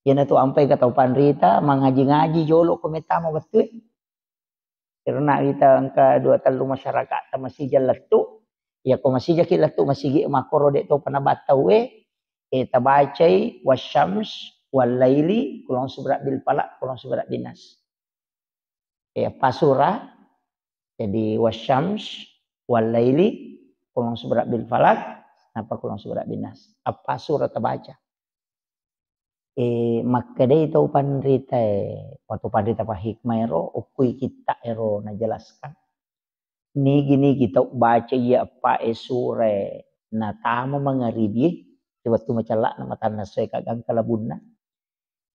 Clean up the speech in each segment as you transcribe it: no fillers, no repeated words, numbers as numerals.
Yan na to ampay kataw panrita, mangaji-ngaji jolo kometama betul. Karena kita angka 2-3 masyarakat masih jalatu. Ya ko masih jaki latu masih makoro de to panabataw tabacay wasyams wal laili kulong subra bil falak kulong subra binas. Pasura jadi wasyams wal laili kulong subra bil falak apa kulong subra binas. Apa surah tabaca. Maka day ito panrita waktu panrita pa hikmah ero ukui kita ero najelaskan. Gini kita baca ya apa surah na tama mangaribi waktu macala na matan nasay kagang kalabuna.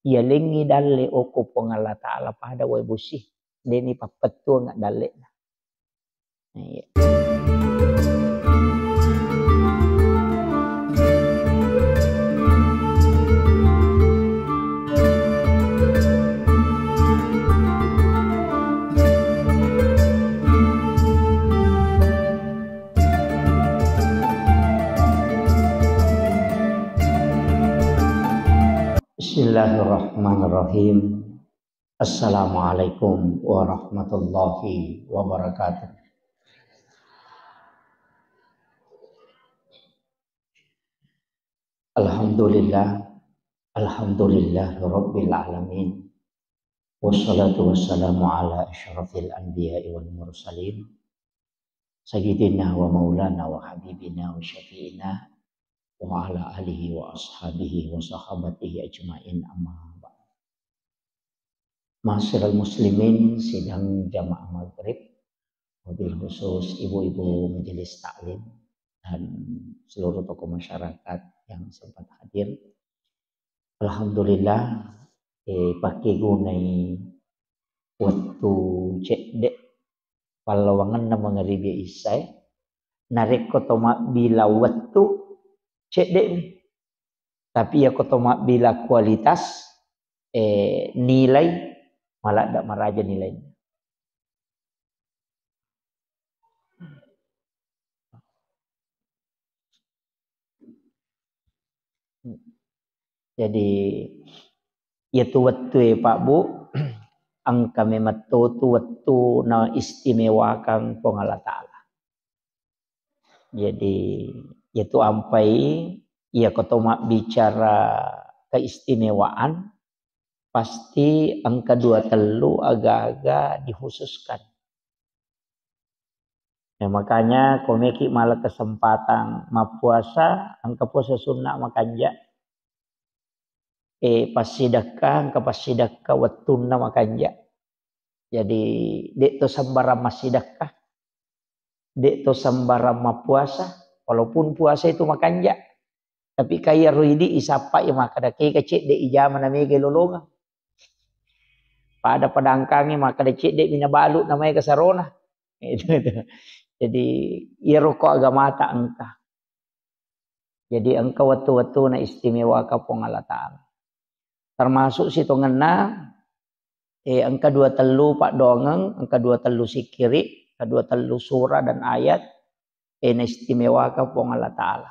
Ya lengi dalle oko pongala taala pada way busi. Deni papetu nga dalle na. Bismillahirrahmanirrahim. Assalamualaikum warahmatullahi wabarakatuh. Alhamdulillah rabbil alamin. Wassalatu wassalamu ala asyrafil anbiya'i wal mursalin. Sayyidina wa maulana wa habibina wa syafi'ina wa ala alihi wa ashabihi wa sahabatihi ajma'in amma ba'd. Ma'asyiral muslimin sidang jamaah maghrib, wabil khusus ibu-ibu majelis taklim dan seluruh tokoh masyarakat yang sempat hadir. Alhamdulillah pakai gunai waktu cekdek palawangan na mangaribi isay narik ko toma bila waktu cekdek ni. Tapi ya ko toma bila kualitas nilai malah tak maraja nilainya. Jadi ya tu waktu Pak Bu ang kami matutu waktu na istimewakan pengala ta'ala. Jadi yaitu ampai ya ketoma bicara keistimewaan pasti angka 23 agak-agak dikhususkan. Ya, makanya komeki malah kesempatan mapuasa angka puasa sunnah makanja pasidakah angka pasidakah wattuna makanja. Jadi dek to sambara masidakah dek to sambara mapuasa walaupun puasa itu makanja tapi kaya ruidi isapa ya makada kay kecik de ijama namanya lolonga pada padangkangi makada cik de minabalu namanya kasarona itu. Jadi ya rokok agama ta angka. Jadi angka waktu-waktu na istimewa ka pongala ta'ala. Termasuk situ ngena angka 23 pak dongeng, angka 23 sikiri, angka 23 surah dan ayat na istimewa ka pongala ta'ala.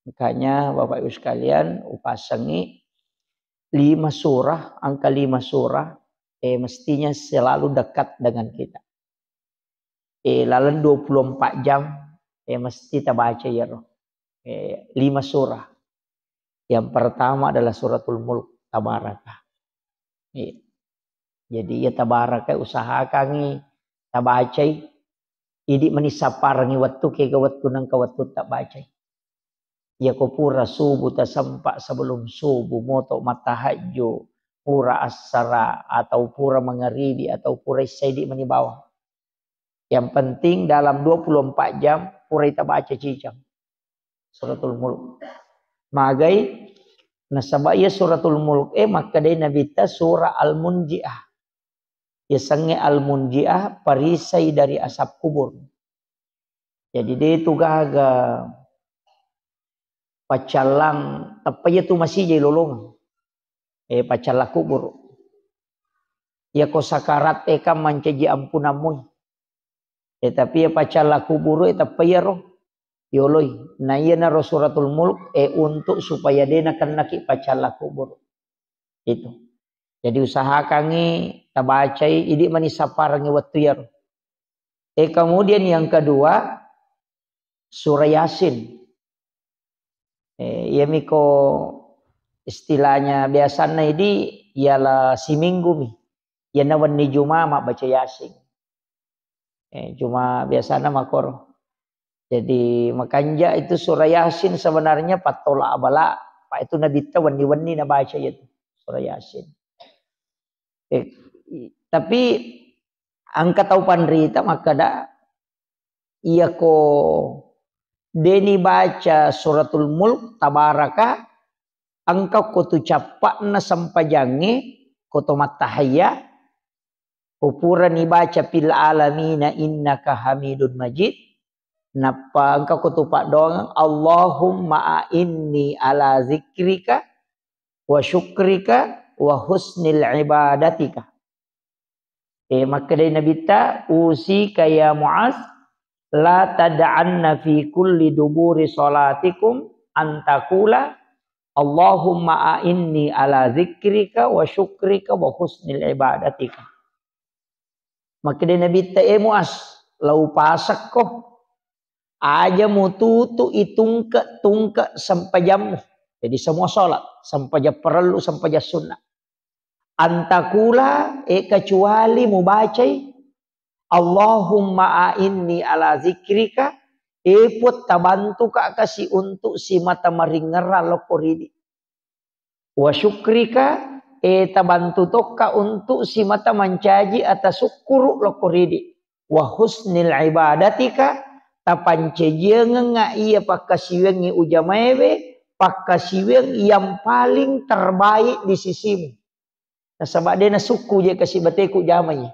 Makanya Bapak Ibu sekalian upasangi 5 surah, angka 5 surah mestinya selalu dekat dengan kita. Lalu 24 jam mesti kita baca ya roh. 5 surah. Yang pertama adalah suratul mulk tabaraka. Jadi ya tabaraka usahakan tabacai. Idi manisaparangi waktu ke waktu nang waktu tak baca. Ya ko pura subuh tasampak sebelum subuh moto matahajjo pura asara atau pura mangaribi atau pura isaidi manibawa. Yang penting dalam 24 jam pura kita baca cicam suratul mulk. Magai nasabaya suratul mulk maka day nabita surah al-munji'ah. Ya sange al-munji'ah parisai dari asap kubur. Jadi dia itu gaga pacalang tapi itu masih jadi lolong. Pacala kubur. Ya ko sakarat ka mancaji ampunamoy. Tapi ya pacala kubur tapi ya roh yoloy. Nah iya na suratul mulk untuk supaya dia nak naki pacala kubur. Itu. Jadi usahakan tabaca ini manisaparangi waktu ya. Kemudian yang kedua surah Yasin. Ya miko istilahnya biasanya ini ialah si minggu mi. Ya nawan ni Jumat mak baca Yasin. Cuma biasanya makor. Jadi makanya itu surah Yasin sebenarnya patola abala. Pak itu nabi tawan wani na baca itu surah Yasin. Tapi angka tahu pandrita maka dah iya ko deni baca suratul mulk tabaraka angka ko tu capak na sampajange ko to matahaya upura ni baca fil alamina innaka hamidun majid napa angka ko tu pak doang Allahumma inni ala zikrika wa syukrika wa husnil ibadatika. Maka dari Nabi ta usika ya Muaz la tad'anna fi kulli duburi salatikum antakula Allahumma a'inni ala zikrika wa syukrika wa husnil ibadatika. Maka dari Nabi ta Muaz lau pasak ko aja mututu itungka sampai jamu. Jadi semua salat sampai jam perlu sampai jam sunnah. Antakula kecuali mubacai Allahumma a'inni ala zikrika put tabantu ka kasi untuk si mata maringera lokoridi wa syukrika tabantu tokka untuk si mata mancaji atas syukuru lokoridi wa husnil ibadatika tapancejenga nga iya pakasiwengi ujamaewe pakasiweng yang paling terbaik di sisimu. Nah, sebab dia na suku je kasih bateku jamai.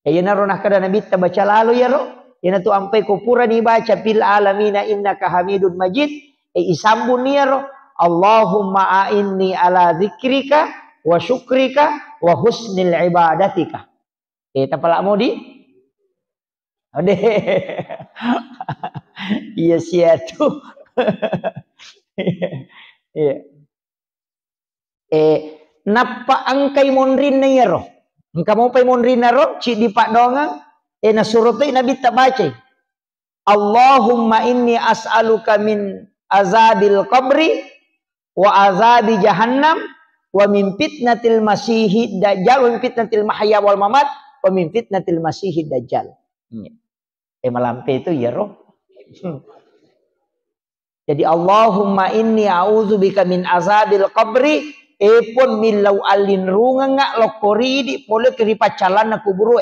Ya na ronah kada nabi ta baca lalu ya ro. Ya na tu ampai ko pura ni baca fil alamina innaka hamidun majid. Isambun ni ya ro. Allahumma a'inni ala zikrika wa syukrika wa husnil ibadatika. Tapalak mau di? Ade. Iya sia tu. Iya. Napa angkai monrin na yaro. Engka mau pay monrin na ro, ci di pak dongang, na surutai nabi tak baca. Allahumma inni as'aluka min azabil qabri wa azabi jahannam wa min fitnatil masihid dajjal wa min fitnatil mahya wal mamat wa min fitnatil masihid dajjal. Malampe itu ya roh. Jadi Allahumma inni a'udzubika min azabil qabri pun milau alin runga ngak lokoridi pole kiri pacalan na kuburu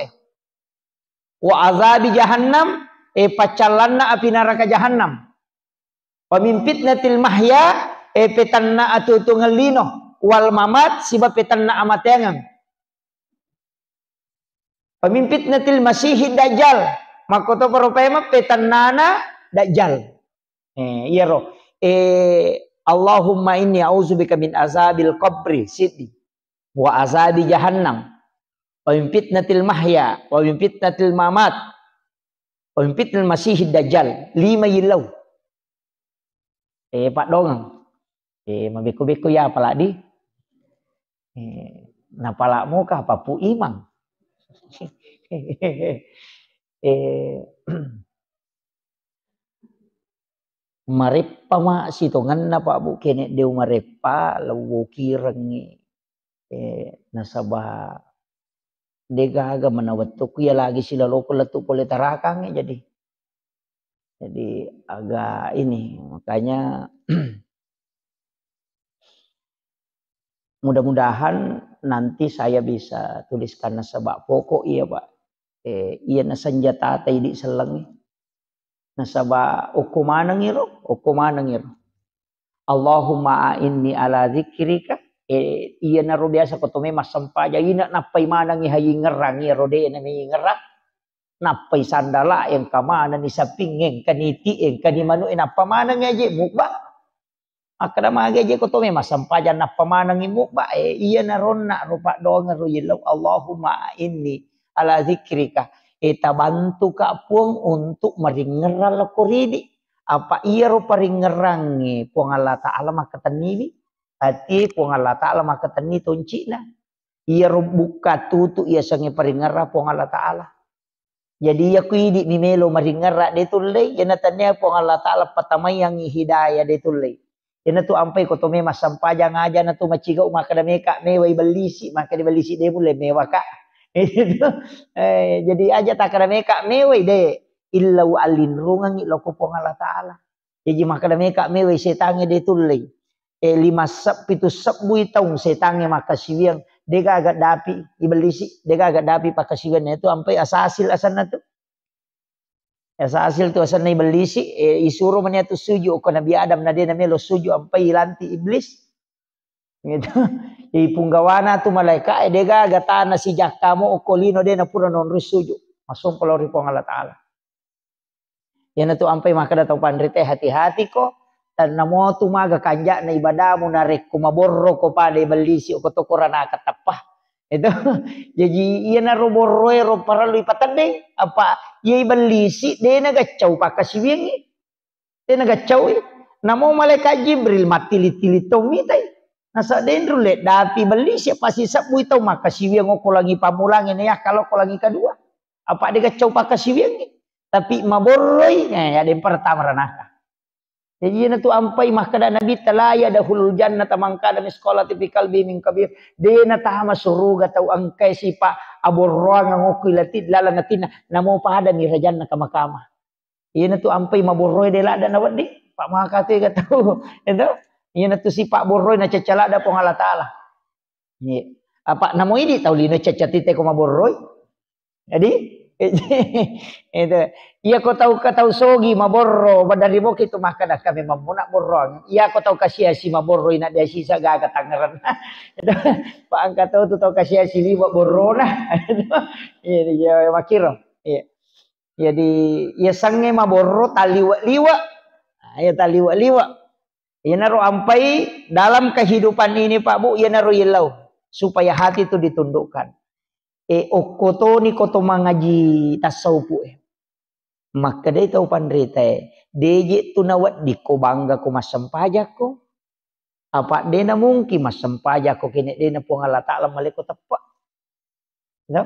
wa azabi jahannam pacalan na api neraka jahannam wa min fitnatil mahya petanna atutu ngelino wal mamat siba petanna amatengan wa min fitnatil masihid dajjal makoto paropema petannana dajjal iya roh Allahumma inni a'udzubika min azabil qabri sidi wa azabi jahannam wa min fitnatil mahya wa min fitnatil mamat wa min fitnatil masihid dajjal 5 yilau. Pak dong. Mabiku-biku ya pala di. Na palakmu kah papu imang. Marepa ma sitongan na pa bu kene deu marepa lawu kirengi nasaba degaga manawattu ya lagi sila loko letu pole tarakang jadi agak ini makanya mudah-mudahan nanti saya bisa tuliskan nasaba pokok iya Pak iya na senjata tay di selengi nasaba ukumana ngiro Allahumma a'inni ala zikrika iya na ro biasa ko to me masampaja ina napay manang ihayi ngerang iro de na may ngerang napay sandala yang kamana ni sapingeng kaniti kanimano inapamanang aje mukba akada magaje ko to me masampaja napamanang mukba iya na ron na rupa doang ro yilaw Allahumma a'inni ala zikrika bantu ka puang untuk meringeral koridi apa iya ro paringerangi puang Allah Ta'ala makatanibi hati puang Allah Ta'ala maka tani tonci na. Ia buka tutu ia sange paringara puang Allah Ta'ala. Jadi ia kuidi mimelo maringara de tulay. Ia natanya puang Allah Ta'ala patamay ang hidayah de tulay. Ia natu ampai ko to me masampajang aja natu maciga maka da meka mewai balisi maka di balisi de mulai mewah kak. Jadi aja tak kada meka mewai de illau alinrungan iloko puang Allah Ta'ala. Jadi maka da meka mewai setange de tulay. 5 sab 7 sab bui taung setange maka siwiang dega agak dapi ibelisi dega agak dapi pakasiwan itu sampai asasil asana tu asasil tu asana ibelisi isuro mania tu suju ko nabi Adam na dia namelo suju sampai lanti iblis gitu punggawana tu malaika dega agak tanah si jakamo okolino dia na pura non suju masuk pelori pong Allah Ta'ala yana tu sampai maka datang pandrite hati-hati ko dan namo tu maga kanja na ibadamu narek kumaborro ko pa de balisi ko to korana katapah itu jadi iya na roborroe ro paralu ipatande apa iya balisi de na gacau pakasiwing de na gacau namo malaikat Jibril matili-tili tomitai nasa dendru le dapi balisi pasti sabu itu makasiwing ko lagi pamulangin ya kalau ko lagi kedua apa de gacau pakasiwing tapi maborroi ya de pertama ranaka. Jadi yana tu ampai mahkada nabi talaya dahulul jannata mangkada miskola tipikal biming kabir dena tahama suruga tau angkai sipa aborroang ngokilatid lalangatina namo pada mirajanna kamakama. Yana tu ampai maborroi de lada nawadi pak mahakate gatau endo yana tu sipa borroi na cacala da pong Allah Ta'ala. Ni apa namo ini tau lino cacatite ko maborroi. Jadi itu iya ko tahu sogi maborro badari mo kito makada kami mamuna borrong iya ko tahu kasih si maborro ina dia sisa gaga tangeran pak angkat tahu kasih si liwa borro nah iya makiro iya jadi iya sange maborro taliwa liwa iya taliwa liwa iya naro ampai dalam kehidupan ini Pak Bu iya naro ilau supaya hati itu ditundukkan okoto ni koto mangaji tasawufu maka dia tahu pandrite deje tu nawat di ko bangga ko masampaja ko apa dia na mungkin masampaja ko kini dia na puang Allah Ta'ala maliko tepak no?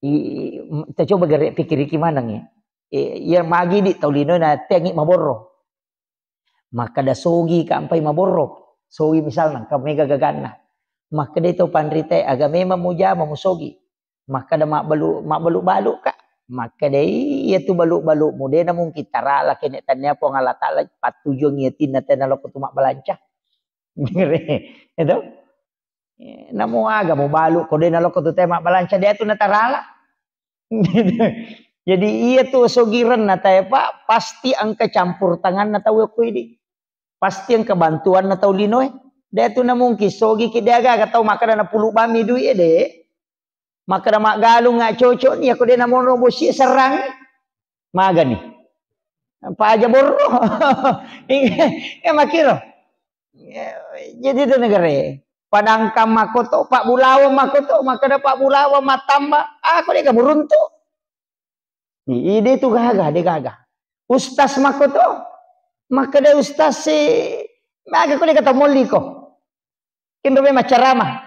Kita coba gerak pikir gimana ya yang magi di taulino na tengi maborro maka da sogi kampai maborro sogi misalnya kami gagagana maka dia tahu pandrite agame memuja memusogi maka ada mak balu kak maka dia ia tu balu muda na mungkin tarala kene tanya po Allah Ta'ala patujung yatin na tanalo ko tumak balancah itu namo aga mo balu ko dia nalo ko tu tema balancah dia tu na tarala jadi ia tu sogiran na tayo Pak pasti ang kecampur tangan na tahu ko ini pasti ang kebantuan na tahu linoy dia tu na mungkin sogi dia agak tahu maka na pulu bami duit de maka na magalung nga cocok ni ako din na mo robosi serang maga ni pa aja borro makiro jadi itu negara padangkam makoto Pak Bulawa makoto maka na Pak Bulawa matamba ako dia kaburunto ide tu gagah de gagah ustaz makoto maka dia ustaz si maga ko dia kata moli ko kindo be macarama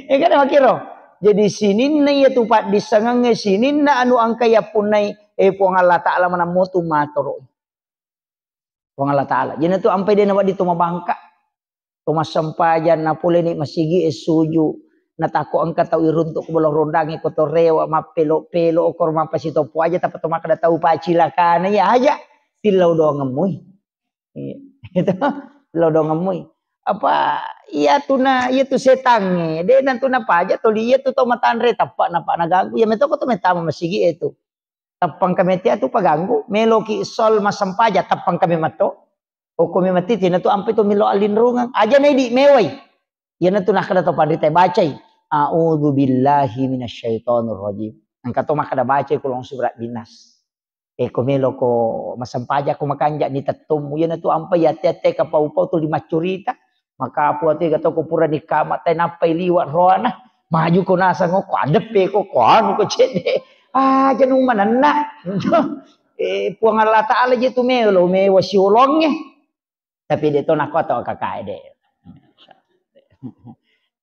kan makiro jadi sinin na ya tupat disangange sinin na anu angkaya punai puang Allah Ta'ala manamutu matoro puang Allah Ta'ala jadi tu ampai dia nawat di tumabangka tumasampajan na pule ni masigi suju natako angka tau iruntuk bolong rondangi koto rewa mapelo-pelo okor mapasito po aja tapi tu makada tahu pacilakana ya aja silau doang ngemui itu lo dong ngemui apa iya tu setange de nan tu na paja to liya tu to matanre tapak naganggu ya meto ko to metama masigi itu tapang kami tia tu paganggu meloki sol masampaja tapang kami mato o kami matiti na tu ampe to milo alinrungan aja na di mewai ya na tu nakada to padite bacai a'udzu billahi minasyaitonir rajim angka to makada bacai kulong surat dinas komelo ko masampaja ko makanja ni tatum yan na tu ampai yate ka pau-pau tu 5 curita maka apu ati gato ko pura ni kama tay napay liwat roana maju ko nasa ngo kwadepe ko anu ko chede janung manana puang Allah Ta'ala je tu melo me wasiolong Tapi dia tu nak atau kakak dia.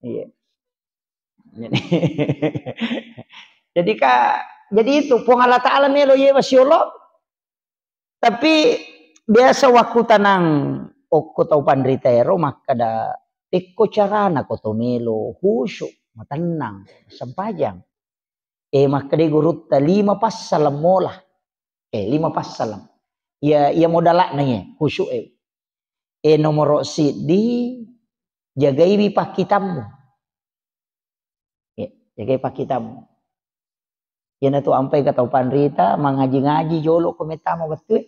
Iya. Jadi jadi itu pun Allah Ta'ala melo ye wasiolo. Tapi biasa waktu tanang okko tau pandrita ero maka da ikko carana ko to melo khusyuk matenang sempajang. Maka dia gurut 5 passalam mola. 5 passalam. Ya modalak nanya khusyuk nomor di jagai pak kitamu. Jagai pak kitamu. Yan tu ampai kata pandrita mengaji-ngaji jolo kometama betul.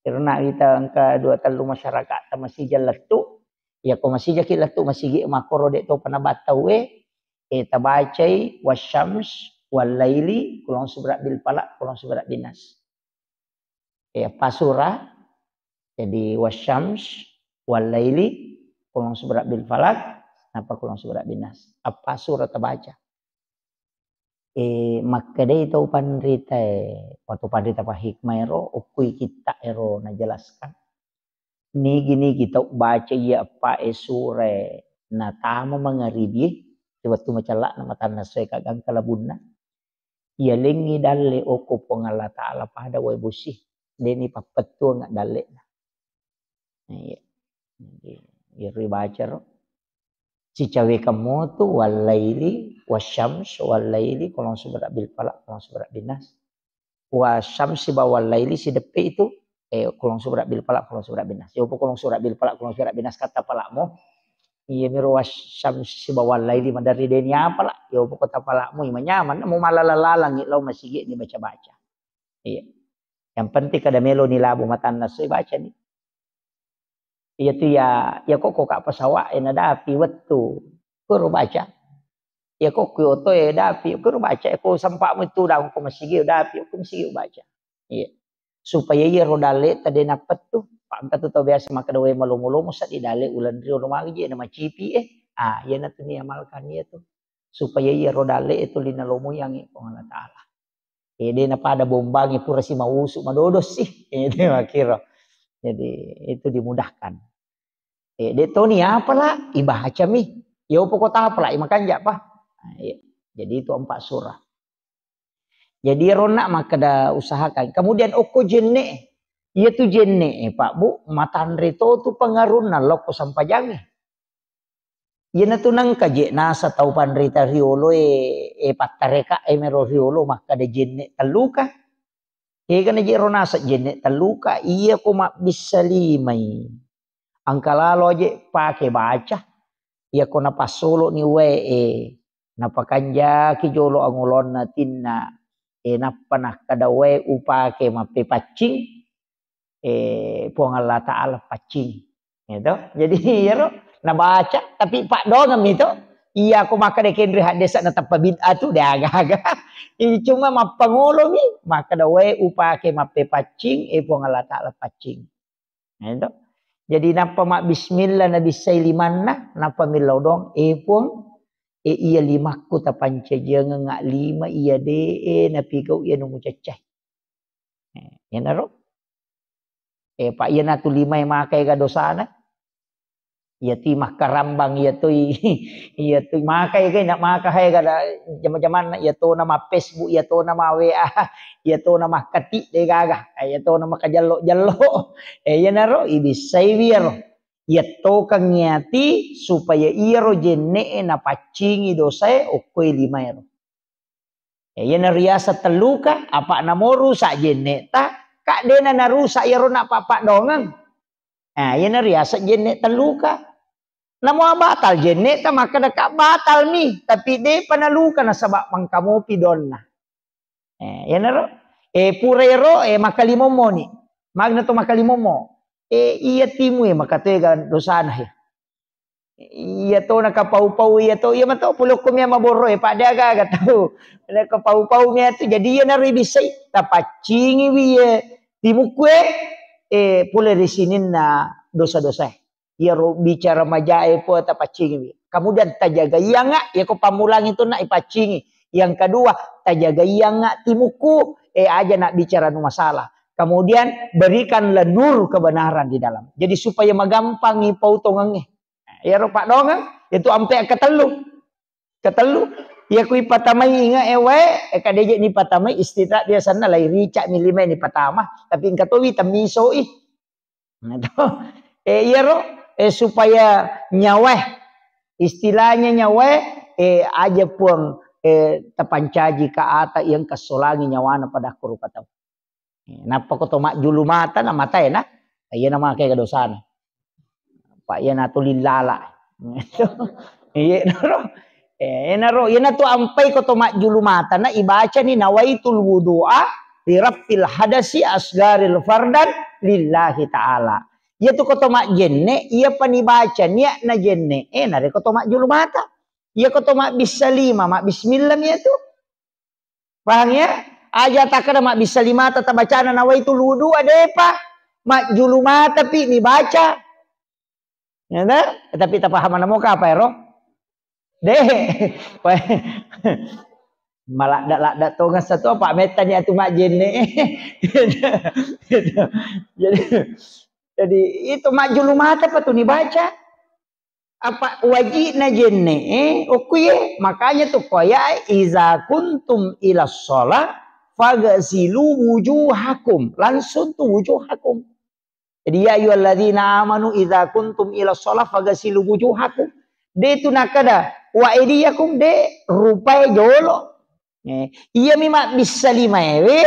Karena kita angka 2 talu masyarakat masih jaletu. Ya ko masih jaki letu masih makoro dek to panabataw tabacai wasyams wal laili kulong subrak bil falak kulong subrak binas. Pasura jadi wasyams wal laili kulong subrak bil falak napa kulong subrak binas. Apa surah terbaca. Maka dia itu pandrita waktu pandrita Pak Hikmah ero ukui kita ero najelaskan. Gini kita baca ya apa surah na tama mangaribi waktu macalak nama tanah saya kagang kalabuna. Ya lengi dalle oko pong Allah Ta'ala pada wa busih. Deni papetu nggak dalle. Iya. Ya baca ro. Si cawe kamu tu walaili wasyams walaili kolong subrak bil falak kolong subrak binas. Wasyamsi bawal laili si depe itu kolong subrak bil falak kolong subrak binas. Ya kolong subrak bil falak kolong subrak binas kata palakmu. Iya miru wasyamsi bawal laili madari deni apa lah. Ya kata palakmu ima nyaman mau malalalang lo masih ni baca-baca. Iya. Yang penting kada melo ni labu matan nasoi baca ni. Iya tu ya kok kak pesawat ada api wetu kuru baca. Ya kok kyoto ada api kuru baca. Ko sampakmu itu dah ko masih ada api ko masih baca. Iya. Supaya ia rodale tadi napet tu pak angkat tu biasa maka dawe malu-malu musa di dale ulan rio rumah je nama cipi ya na tu ni amalkan dia tu. Supaya ia rodale itu lina lomo yang Allah Ta'ala. Dia na pada bombangi pura si mausuk madodos sih. Itu makira. Jadi itu dimudahkan. Dia tahu ni apalah ibaca mi. Ya apa kota apalah makan jak apa. Jadi itu 4 surah. Jadi ronak maka dah usahakan. Kemudian oko jenne. Ia tu jenne Pak Bu. Matan rito tu pengarunan loko sampajang. Ia na tu nang kaje nasa tau pandrita riolo patareka mero riolo maka da jenne taluka. Kan je ronasa jenne taluka iya ko mak bisa limai. Angka lalo aja pakai baca. Ia ko na pasolo ni napakanja ki jolo angulon na tinna. Napa nak kada upake mape pacing. Puang Allah Ta'ala pacing. Gitu. Jadi ya ro na baca tapi pak dongam itu. Iya ko maka dekendri hadesa na tapabid'a tu dia agak-agak. Cuma mapangulo mi maka dawe upake mape pacing puang Allah Ta'ala pacing. Gitu. Jadi napa mak bismillah nabi sailimanna napa milau dong puang iya 5 ku ta pancajenga ngak 5 iya na pigau iya nungu cecah. Ya naro. Pak iya na tu 5 makai ga dosana. Ya ti makarambang ya tu makai ga nak makai ga jaman-jaman ya tu nama Facebook ya tu nama WA ya tu nama kati de gaga ya tu nama kajallo ya naro ibisai wir ya to kang nyati supaya iro jenne na pacingi dosa okoi 5 ero ya na riasa teluka apa namoru sa jenne ta kak dena narusa iro na papa dongang ya na riasa jenne teluka. Namo batal jenne ta maka dekat batal mi tapi de panaluka na sabak mangkamu pidonna. Ya naro. Purero makalimomo ni. Magna to makalimomo. Iya timu maka tega dosana ya. Iya to nakapau-pau iya to iya mato pulukum ya maboro pak dia agak tahu. Nakapau-pau mi tu jadi ya nari bisai tapacingi wi timu kue pule di sini na dosa-dosa. Ya bicara majae po tapacingi. Kemudian tajaga iya nggak ya ko pamulang itu nak ipacingi. Yang kedua tajaga iya nggak timuku aja nak bicara nu masalah. Kemudian berikanlah nur kebenaran di dalam. Jadi supaya magampang ipau tongange. Ya ropak dongang itu ampe ketelu. Ketelu. Ya kui patamai inga ewe kadeje ni patamai istirahat dia sana lai rica milime ni patama tapi ingkatowi tamiso ih. Nah to. Ya ro supaya nyaweh istilahnya nyaweh aja pun tapancaji ka ata yang kasolangi nyawana pada kuru patau. Napa ko to mak julu mata na mata na ayan na mga kadosana pa yan ato lilala iya naro yan ato ampay ko to mak julu mata na ibaca ni nawaitul wudu'a li rafil hadasi asgaril fardan lillahi ta'ala iya to ko to mak jenne iya panibaca niya na jenne nare ko to mak julu mata iya ko to mak bisalima mak bismillah niya to paham ya aja takada mak bisa lima tata bacana nawaitul wudu ada apa mak juluma tapi ni baca ya nah? Tapi tak paham mana mau apa ero deh malah dak tongan satu apa metanya tu mak jenne jadi itu mak juluma apa tu ni baca apa wajib na jenne okuye makanya tu koya iza kuntum ila shalah fagasilu wujuhakum langsung tuh wujuhakum jadi ya ayyuhalladzina amanu idza kuntum ila shalah fagasilu wujuhakum de tu nakada wa idiyakum de rupai jolo iya mima bisa lima de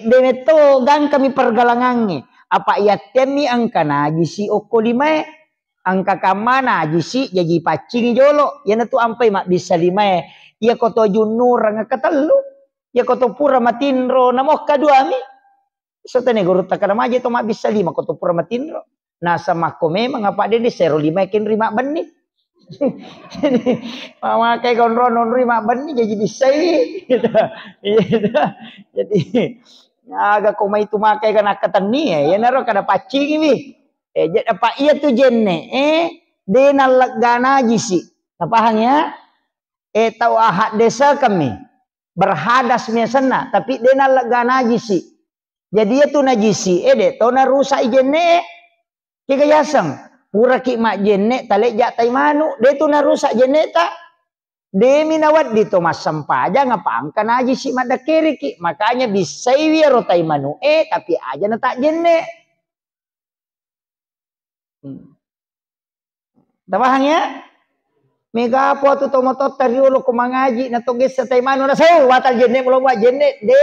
meto gang kami pergalangannya apa yatemi angka najisi oko lima angka kamana najisi jadi pacing jolo yana tu ampai mak bisa lima iya koto junur ngakatelu ya koto pura matinro namoh kadua mi sotane guru takana maje to mak bisa lima koto pura matinro na sama ko memang apa de sero lima kin rima beni mama kay gonro non rima beni jadi bisa gitu jadi aga ko mai tu makai kana katani ya naro kada pacing mi apa iya tu jenne de na legana jisi pahang ya tau ahad desa kami berhadas miasana tapi dia nak lega najisi jadi dia tu najisi de to na rusak jenne ke yasang pura ki mak jenne talek jak tai manu dia tu na rusak jenne ta de minawat di to mas sampaja ngapa angka najisi mak dakeri ki makanya bisa wi ro tai manu tapi aja na tak jenne tabahang ya mega po tu tomotot tariulo ko mangaji na tuges sa taymano na sayo batal jenne mulo wa jenne de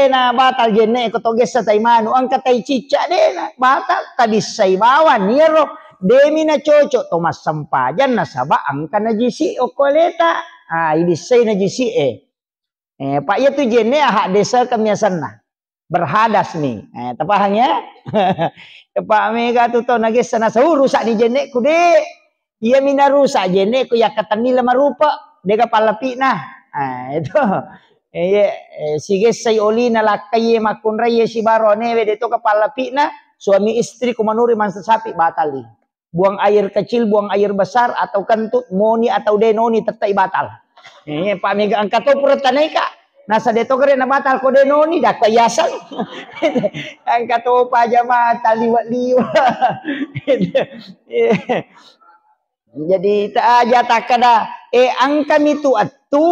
na batal jenne ko tuges sa taymano ang katay cica de na batal kabisay bawan niro de mina coco tomas sampajan na saba ang kanajisi o koleta ibisay najisi pak ya tu jenne ahak desa kamiasan na berhadas nih tapahang ya pak mega tu to nages sana sayo rusak di jenne ku de iya mina rusak jenne ku ya katani lama rupa dega palapi nah itu sige say oli na lakay makun raye si barone de to kapalapi na suami istri kumanuri man sapi batali buang air kecil buang air besar atau kentut moni atau denoni tetap batal pak mega angkat to pura tanay ka nasa deto kare na batal ko denoni dak payasang angkat to pa jama taliwat-liwat jadi aja takada angkam itu atu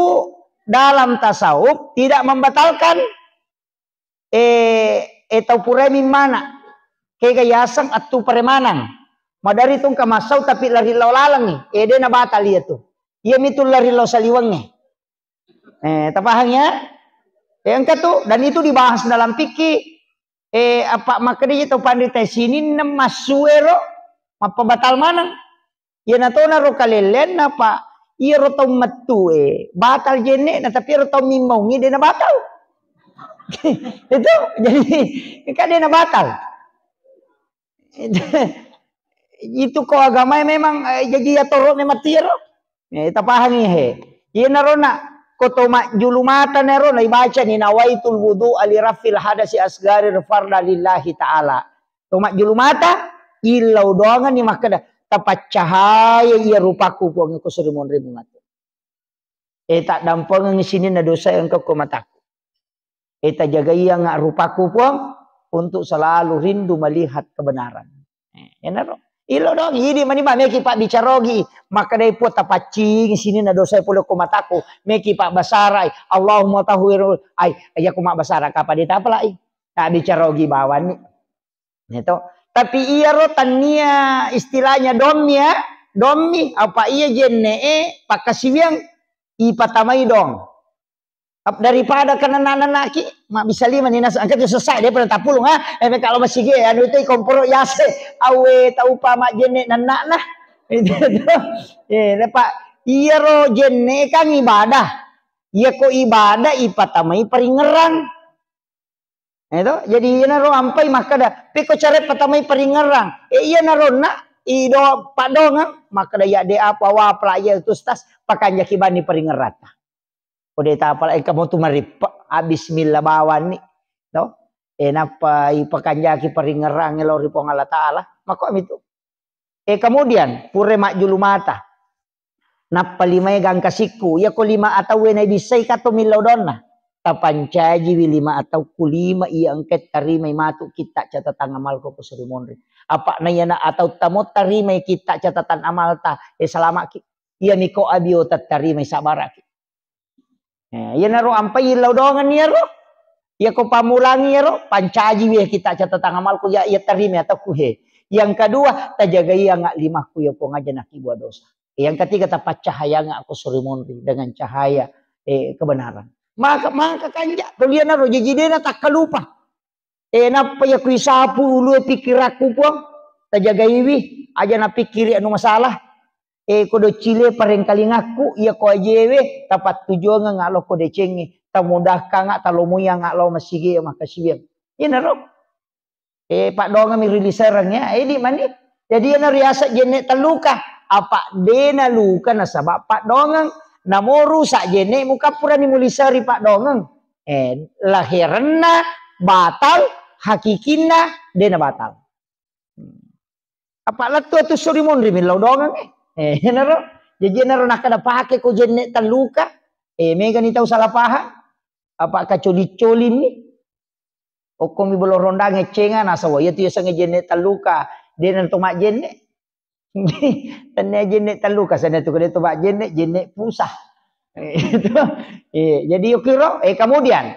dalam tasawuf tidak membatalkan tau puremi mana kegayasang atu paremanang madari tung kamasau tapi lari lalang nih de na batal itu iya mitul lari law saliwangnya tapahangnya angka tuh dan itu dibahas dalam fikih apa makanya itu pandai sini nemasuero apa batal mana ya natona ro kalelen apa iya ro tau metu batal jenne na tapi ro tau mimongi de na batal itu jadi kan de na batal itu ko agama memang jadi ya toro ne matiro tapahangi iya narona kotoma julumata nero na ibaca ni nawaitul wudu ali rafil hadasi asgarir farda lillahi ta'ala toma julumata ilau doangan ni makada tapat cahaya ia rupaku puang ko serimon ribu ngatu tak dampang ng sini na dosa yang kau mataku Eta jaga ia ngak rupaku puang untuk selalu rindu melihat kebenaran. Ya naro. Ilo dong, ini mani ba meki pak bicarogi, maka dai puat tapacing sini na dosa puluh komataku, meki pak basarai, Allahumma tahwirul, ay aku mak basara kapa dia apa lai, tak bicarogi bawan ni, itu. Tapi iya rotannya istilahnya domi, apa iya jenne pak kasiwiang ipatamai dong. Daripada kena anak ki mak bisa lima ni nas angkat selesai dia pada tapulung kalau masih ge anu itu komporo yase awe tau pa mak jenne nanak nah itu pak iya ro jenne kan ibadah iya ko ibadah ipatamai peringeran itu jadi iya naro ampai maka dah piko cara patamai peringeran iya naro nak ido pak dong maka dah ya de apa wa playa itu stas pakan jakibani peringeran. Udah tak apa kamu tu maripa bismillah bawan ni no napa ipakanjaki peringerang ngelori pong Allah Ta'ala maka itu kemudian pure mak julu mata napa lima gang kasiku ya ko lima atau wenai bisai kato milodonna tapancaji lima atau kulima iya angket tarimai matu kita catatan amal ko kusurimonri apa nayana atau tamu tarimai kita catatan amal ta selama iya miko abio tarimai sabaraki. Ya naro ampai laudongan ya ro. Ya ko pamulangi ya ro, pancaji we kita catatan amalku ya terima atau kuhe. Yang kedua, tajaga ya ngak lima ku ya ko ngaja nak ibu dosa. Yang ketiga tapat cahaya ngak aku surimonri dengan cahaya kebenaran. Maka kanja tulian naro jijidena tak kalupa. Napa ya ku isapu ulu pikir aku puang. Tajaga iwi aja na pikiri anu masalah. Kodo cile pareng kali ngaku iya ko ajewe tapat tujuan ngalo ko decengi tamudah kanga talomuya ngalo masige makasibiang ina ro pak donga mi riliserang ya di mani jadi ina riasa jene taluka apa dena luka na sabab pak dongang namoru sa jene muka pura ni mulisari pak dongang lahiranna batal hakikina dena batal apa latu tu suri mondri mi dongang naro jadi naro nak ada pakai ko jenne taluka mega ni tahu salah paham apa kacoli-coli ni okomi bolo ronda ngecenga nasawa ya tu ya sange jenne taluka dia nanto mak jenne tanya jenne taluka sana tu kada tu mak jenne pusah itu jadi ukiro kemudian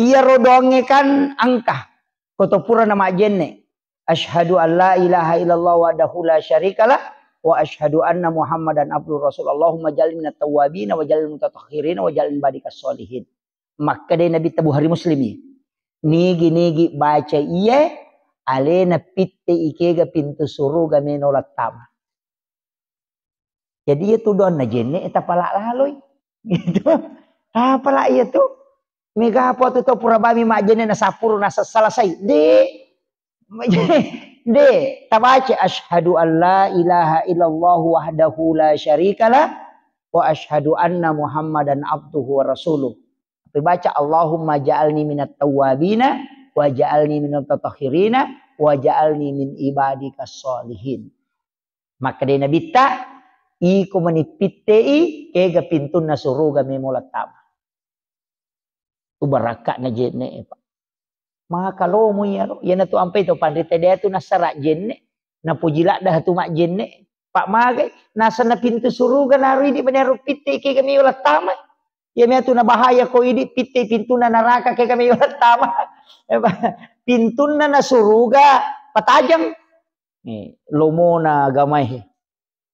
ia rodonge kan angka kotopura nama jenne asyhadu an la ilaha illallah wahdahu la syarikalah wa asyhadu anna muhammadan abduhu rasul Allahumma jalni minat tawwabin wa jalni mutatahhirin wa jalni badikas solihin. Maka dia Nabi tabu hari muslimi nigi baca iya alena pitte ikega pintu suruga menolat tama. Jadi itu don na jenne eta pala laloi gitu. Pala iya tu mega apa tu pura bami mak jenne na sapuru na selesai de tabaca asyhadu an la ilaha illallah wahdahu la syarikalah wa asyhadu anna muhammadan abduhu wa rasuluh. Baca Allahumma ja'alni minat tawwabina wa ja'alni minat tatahhirina wa ja'alni min ibadikas solihin. Maka dia nabi ta iku menipitei kega pintuna suruga memolat tama. Tu barakat na jenne pak. Maka kalau mu ya na tu ampai tu pandita dia tu nasarak jenne na pujila dah tu mak jenne pak magai nasa na pintu suruga naru ini beneru pitte ke kami ulat tama ya me tu na bahaya ko ini pitte pintu na neraka ke kami ulat tama pintu na suruga patajang lomo na gamai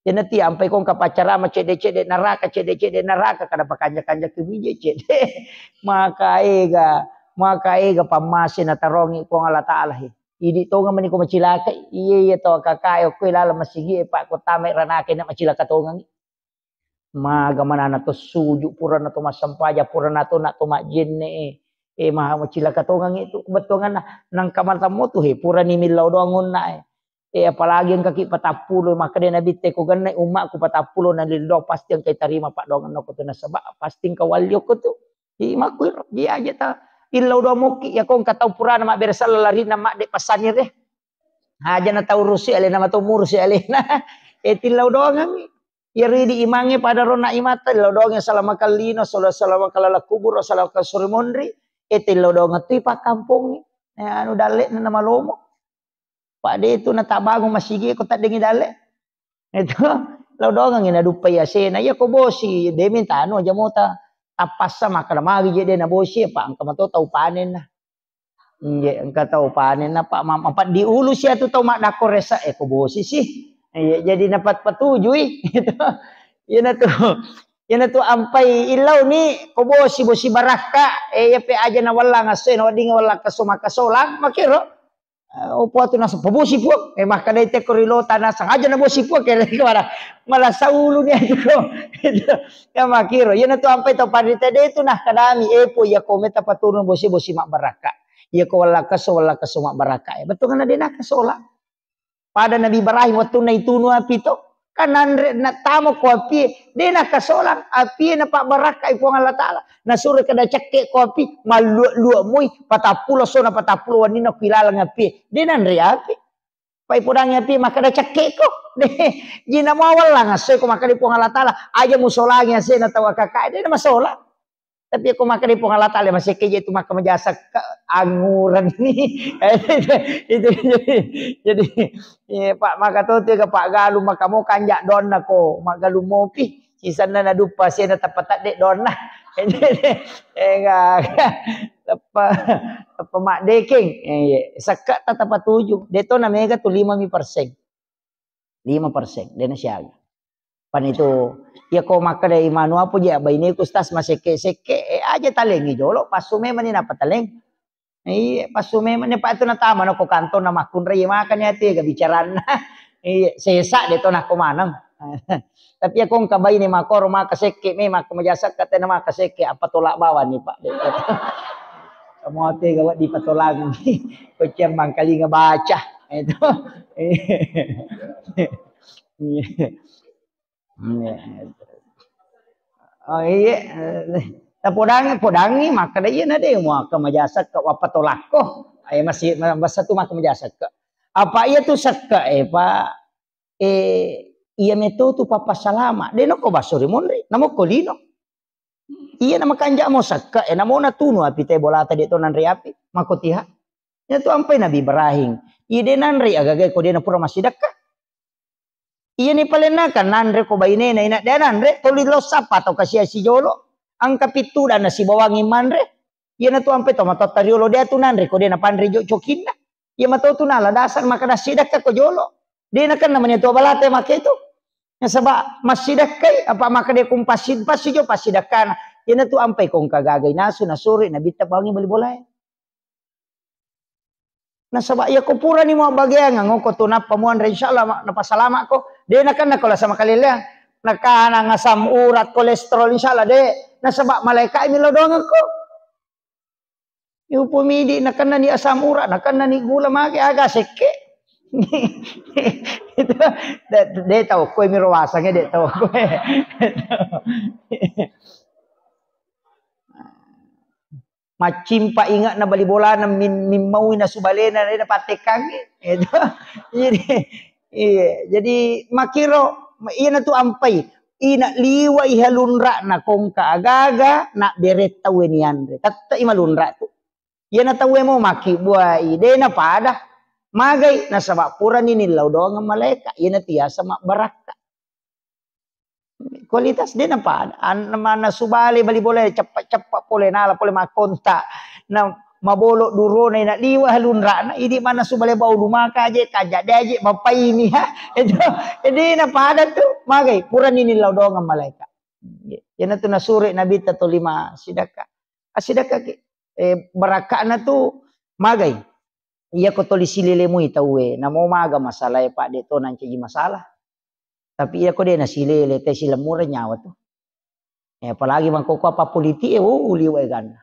ya nanti ampai kong kapacara ma cede neraka cede neraka kada pakanja-kanja kemije cede maka ega pamasin na tarongi ko Allah Ta'ala idi to nga maniko macilaka iya to kakayo ko ilala masigi pak ko tame ranake na macilaka to nga maga manana to suju pura na to masampaja pura na to mak jenne maha macilaka to nga itu kebetulan nang kamanta mo to pura ni milaw doangon na apalagi ang kaki patapulo maka dia nabi te ko ganay umak ko patapulo na lido pasti ang kay tarima pak doangan ko to na saba pasti kawalyo ko to makuiro di aja ta ilau do moki ya kong katau purana mak beresal lari nama dek pasanir deh aja na tau rusi ale nama tau murusi ale na tilau doang Iri di imangi pada rona imata lodongnya salama kalino salama kalala kubur salama kasuri mondri ete lodonga tu pa kampung anu dalek na malomo pak de itu na tabango masigi ko tak dengi dalek itu lodonga ngina dupai asena ya ko bosi de minta anu aja mota tapasa maka magi je de na bosi pak angka mato tau panen na ye angka tau panen na pak mampat di ulu sia tu tau mak dakor resa ko bosi sih. Jadi dapat petujui gitu. Yana tu ampai ilau ni kobosi bosi baraka ya pe aja na wala ngasen wading wala kasoma kasolang makiro opo tu nas pobosi puak maka dai te korilo tanah sang aja na bosi puak kaya malah saulu ni aja ya makiro yana tu ampai to padite de tu nah kadami epo ya kometa paturun bosi mak baraka ya ko wala kasoma baraka betul kan ada nak kasolang pada Nabi Ibrahim waktu na itunu api to kanan na tamo ko api de na kasolang api na pak baraka ipo Allah taala na sure kada cakke ko api malu moy patapulo so na patapulo wanina pilalang api de nan ri api pai podang api maka da cakke ko de jina mo wala ngasoy ko maka ipo Allah taala aja musolagi ase na tawa kakak de na masola tapi aku makan di pengalatan ya masih keje itu makan menjasa anguran ini itu jadi ya, Pak maka tuh tiga Pak Galu maka mau kanjak dona ko mak Galu mau pi sisa nana dupa sih nata patat dek dona enggak apa mak deking sekat tatap tujuh deto namanya tu 5%. 5% dena siaga pan itu ya ko maka dari manu apa je baini kustas maseke seke aja talengi jolo pasume mani napa taleng pasume mani pa itu na tama no ko kanto na makun raya makan ya ti ga bicarana sesa de to na ko manang tapi ako kabay ni makoro maka seke me maka majasa kata na maka seke apa tolak bawa ni pak kamu ate gawat di patolang ko cembang kali ngabaca itu oh iya podangi maka dia na de mo ka majasa ka wapatolako ay masih basta tu maka majasa ka apa iya tu sakka pa iya meto tu papa salama de no ko basuri monre namo kolino iya na makanja mo sakka namo na tuno api te bolata de to nan riapi makotiha ya tu ampai Nabi Ibrahim ide nan ri agagay ko de na pura masidakka iya ni palenakan nanre ko baine na ina dananre tolilo sapa to kasia si jolo ang kapitu dan si bawangi manre iya na tu ampe to matotariolo dia tu nanre ko dia na panre jo cokinna iya mato tu nala dasar maka dasidak ka ko jolo dia na kan namanya tu balate make itu ya saba masidak kai apa maka dia kumpasid pasi jo pasidakan iya na tu ampe kong kagagay nasu na suri na bitta bawangi bali bolay na sabak ya ko pura ni mo bagyang ngoko to na pamuan re insyaallah na pasalama ko de na kan na kala sama kalilang nakana ngasam urat kolesterol insyaallah de na sabak malaikat mi lodong ko yu pumidi na kan ni asam urat na kan ni gula magi aga seke itu de tahu ko mi rawasanya de tahu ko macimpa ingat na bali bola na min maui na subalena na patekang itu jadi makiro iya na tu ampai ina liwa ihalunra na kong kaagaga na deret tawe ni andre tatta imalunra tu iya na tawe mo maki buai ide na pada magay na sabak pura ni nilaw doang ang malaika iya na tiyasa baraka kualitas din ang pa naman na subali bali boleh cepat-cepat boleh nala boleh makonta na mabolo duro na inaliwa halunra na hindi man na subali bau lumaka aja kajak aja mapai ini ha itu jadi na pada tu magay pura ninilaw dong ang malaika yan na tu nasuri nabi tato 5 sidaka asidaka baraka na tu magay iya ko toli silile mo itawe na mo maga masalah pa dito nanti masalah tapi iya ko din nasilele te sila mura nyawa tu apalagi mangkoko apa politik uliwa ganda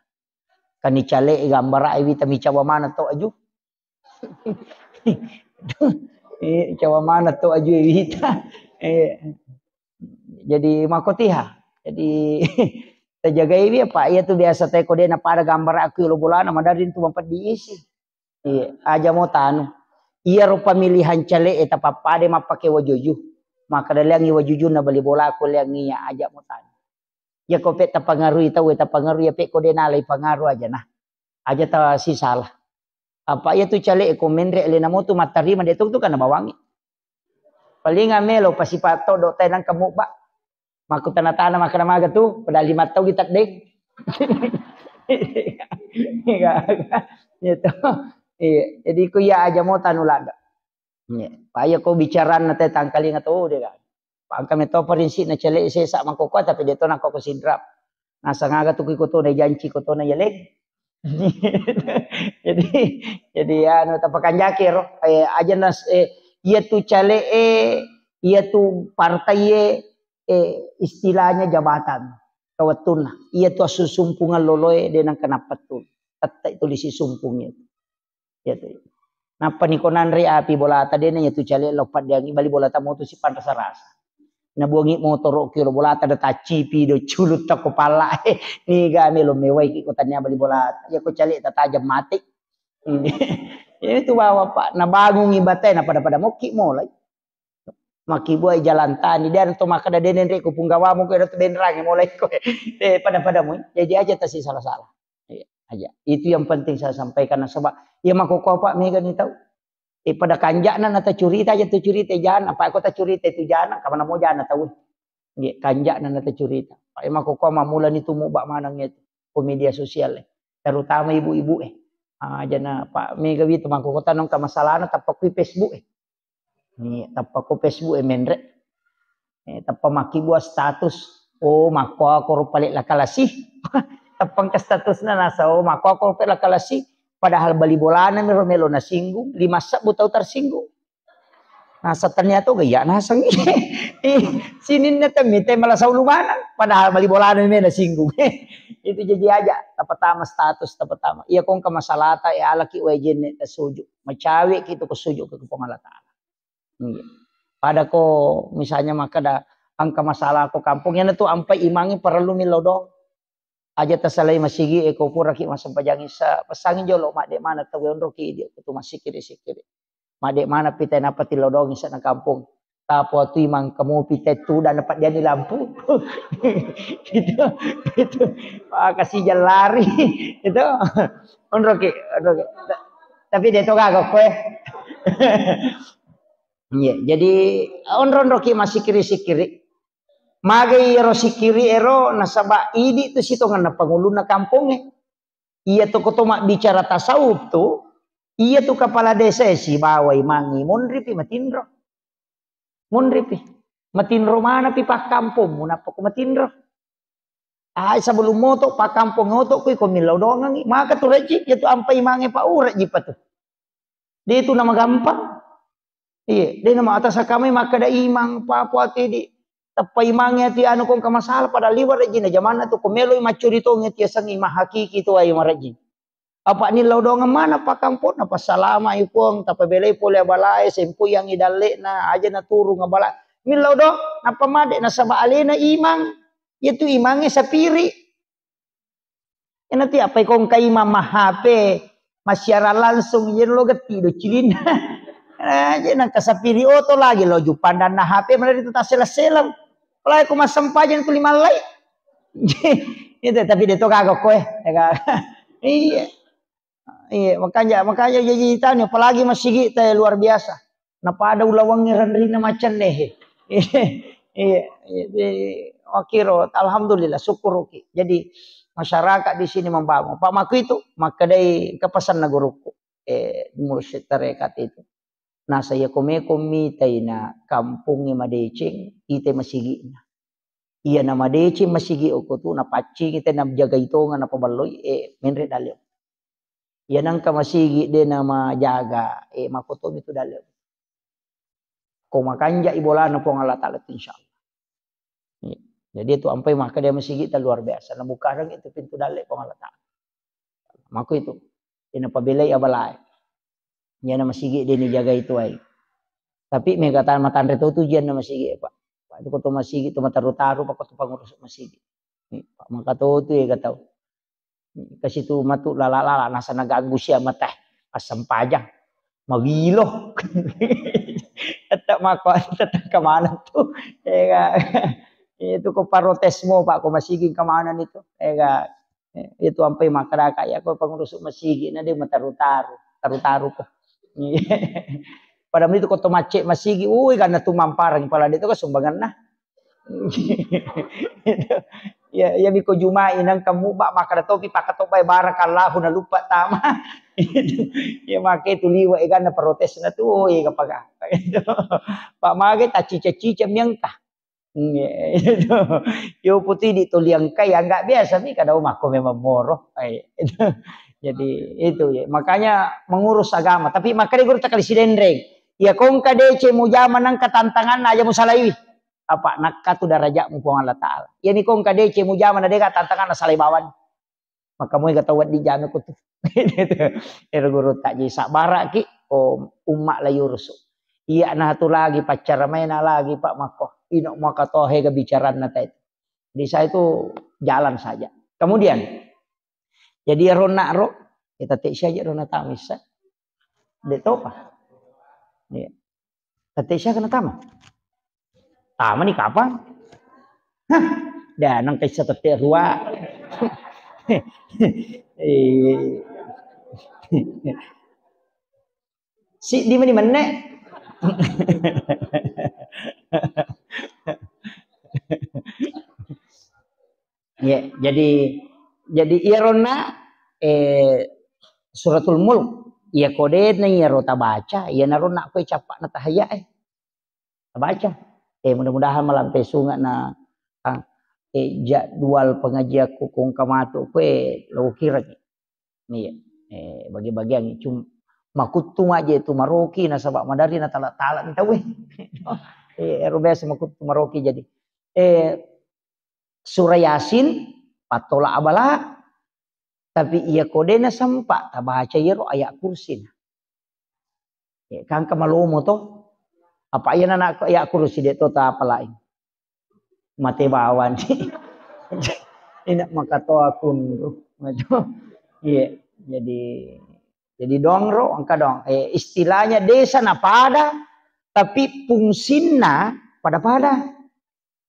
kani chale gambara ay vita mi cawa mana to aju cawa mana to aju vita jadi makotiha jadi terjaga ibi apa iya tu biasa te ko din na para gambara aku lo bolana madarin tu mampat diisi aja mo tanu iya ro pemilihan chale eta papade mapake wajoju maka daliangi wajujun na bali bola ko liang niya aja mo tan. Ya ko pet tapangaruh itaw tapangaruh ya pet ko denalay pangaruh aja nah. Aja ta si salah. Apa ya tu cale ko menre elena mo tu matarima detok tu kana bawangi. Palinga melo pasipato do tay nang kamu ba. Maku tanah-tanah makan maga tu pada 5 tahun kita dek. Gitu. Iya, jadi ku ya aja mau tanulaga. Iya, paya ko bicara na te tangkali nga to de kan. Pang kami to prinsip na cele sesa mangkoko tapi de to na ko sindrap. Nasa ngaga tu ko to na janji ko to na yaleg. jadi anu tapakan jakir aja nas ia tu cale ia tu partai istilahnya jabatan kawatun ia tu susumpungan loloe dengan kenapa tuh tata itu lisi sumpungnya ya tuh napa nikonan ri api bola tadi nya tu cale lopat dia bali bola tamu tu si pantas rasa na buangi motor kilo bola ada tacipi do culut tak kepala ni ga melo mewai ki kotanya bali bola ya ko cale tajam mati ini tu bawa pak na bangun ibatai na pada moki mulai maki buai jalan tani dan to maka da denen rek kupung gawamu ko da denrang mulai ko pada mu jadi aja tasi salah-salah aja itu yang penting saya sampaikan sebab ya mako ko pak mega ni tahu pada kanjakna na ta curita aja tu curita jangan apa ko ta curita itu jangan ka mana mo jangan tahu nggih kanjakna na ta curita pak mako ko mamula ni tumu bak manang itu ko media sosial terutama ibu-ibu aja na pak mega wi tu mako ko tanong ka masalahna tapak Facebook ni tapa ko Facebook menre tapa maki buat status mako ako palit lakalasi tapang ka status na nasa mako ako palit lakalasi padahal bali bolana melo na singgung 5 sak butau tersinggung nasa ternyata gaya nasang sinin na tamite malah saulumanan padahal bali bolana na singgung itu jadi aja tapatama status tapatama iya kong kamasalata alaki wajen ta suju macawi kitu ko suju ke pengalata pada ko misalnya maka da angka masalah ko kampungnya itu ampai imangi perlu milodo aja tasalai masigi eko pura ki masam pajangi sa pasangin jolo mak dek mana tahu roki dia itu masih kiri mak dek mana pita napa tilodongi sa na kampung tapo tu imang kamu pita tu dan dapat dia di lampu itu kasih jalan lari itu roki tapi dia tu kagak kowe iya, jadi onron roki masih kiri. Magai ero sikiri ero nasaba idi tu situ ngana panguluna kampungnya. Iya tu kotoma bicara tasawuf tu, iya tu kepala desa si bawai mangi monripi matinro. Monripi. Matinro mana pi pak kampung munapa ko matinro. Sebelum moto pak kampung moto ko milau doang ngi. Maka tu rejik itu ampai mangi pa rejik pa tu. Dia itu nama gampang. Iya, dia nama atas kami maka ada imang apa di tapa imangnya ti anu kong kamasalah pada liwar aja na zaman tu komelo macurito ngeti sang imah hakiki tu ay maraji. Apa ni laudong mana pa kampung apa salama ipong tapa belai pole balai sempu yang idale na aja na turu ngabala. Ni laudong apa made na saba alena imang itu imangnya sapiri. Nanti apa kong kay mama HP masyara langsung yen lo geti do cilina. Aja nang kasapiri oto lagi lo jupan dan na HP mana itu tak selam. Kalau aku masam pajan tu 5 lay. Itu tapi dia tu kagak kowe. Iya. Iya, makanya jadi tanya apalagi masih kita luar biasa. Napa ada ulawangnya renrina macan deh. Iya, wakiro alhamdulillah syukur oke. Jadi masyarakat di sini membangun. Pak Maku itu maka dari kepesan naguruku mursyid tarekat itu. Nah saya komitay na kampungnya madecing ite masigi na. Iya na madecing masigi oko tu na paci kita na jaga itu nga na pabaloy menre dalyo. Iya nang ka masigi de na majaga makotom itu dalyo. Kung makanja ibola na po ng Allah Ta'ala insyaallah. Jadi itu ampai maka dia masigi ta luar biasa. Na bukarang itu pintu dalyo po ng Allah Ta'ala. Mako itu inapabilay abalay. Dia nama sigi dia ni jaga itu ay. Tapi may katahan matan reto tu diyan nama sigi pak. Pak itu ko masigi tu mataru-taru pak ko pangurus masigi. Pak makato tu kataw. Kasi tu matu lalala nasa nagagbo siya matay asam pajang. Mawilo. Tetap mako tetap kemana tuh? Ya, itu ko protes mo Pak ko masiging kamanan itu. Ya, itu sampai makaraka ya ko pengurus masigi na dia mataru-taru. Taru-taru ko. Padahal itu ko macet masigi, uy karena tumamparang pala dito ko sumbangan na. Ya ya biko jumain ang kamuba makadatopi pakatopay barakallahu na lupa tama. Ya make itu liwa ikan na protes na tu kapag Pak Mage ta cica-cica miyangka. Yo putih di tuliangka ya enggak biasa nih kada mako memang moroh. Jadi itu ya. Makanya mengurus agama tapi makanya guru tak kali sidendreng. Ya kong kadece mo jaman ang katantangan aja mo salawi. Apa nakka tu darajat mu Allah Ta'ala. Ya ni kong kadece mo jaman na deka tantangan na salaibawan. Maka mo igatawad di jami ko tu. Guru tak jadi sabara ki umak la yurusu. Iya nah tu lagi pacar maina lagi Pak Mako. Inok maka tohe ke bicaraan nata itu. Jadi saya itu jalan saja. Kemudian jadi rona ro kita tak saja rona tamis. Dek topa. Iya. Tapi saya kena tama. Tama ni kapan? Hah, dah nang kisah tetek rua. Si di mana? Ya, jadi irona suratul mulk ya kode na ya rota baca ya narona ko capak na tahaya baca mudah-mudahan malam pesunga na jadwal pengajian kukung kamatu pe lo kira nih bagi-bagi yang cuma makutu aja itu maroki na sabak madari na tala-tala ni tahu biasa makutu maroki jadi surah Yasin patola abala tapi ia kodena sampak baca yero ayat kursi kan kamalomo to apa iya anak ayat kursi de to ta apa lain mate bawan ini makato akun iya jadi dongro angka dong istilahnya desa na pada tapi fungsinya pada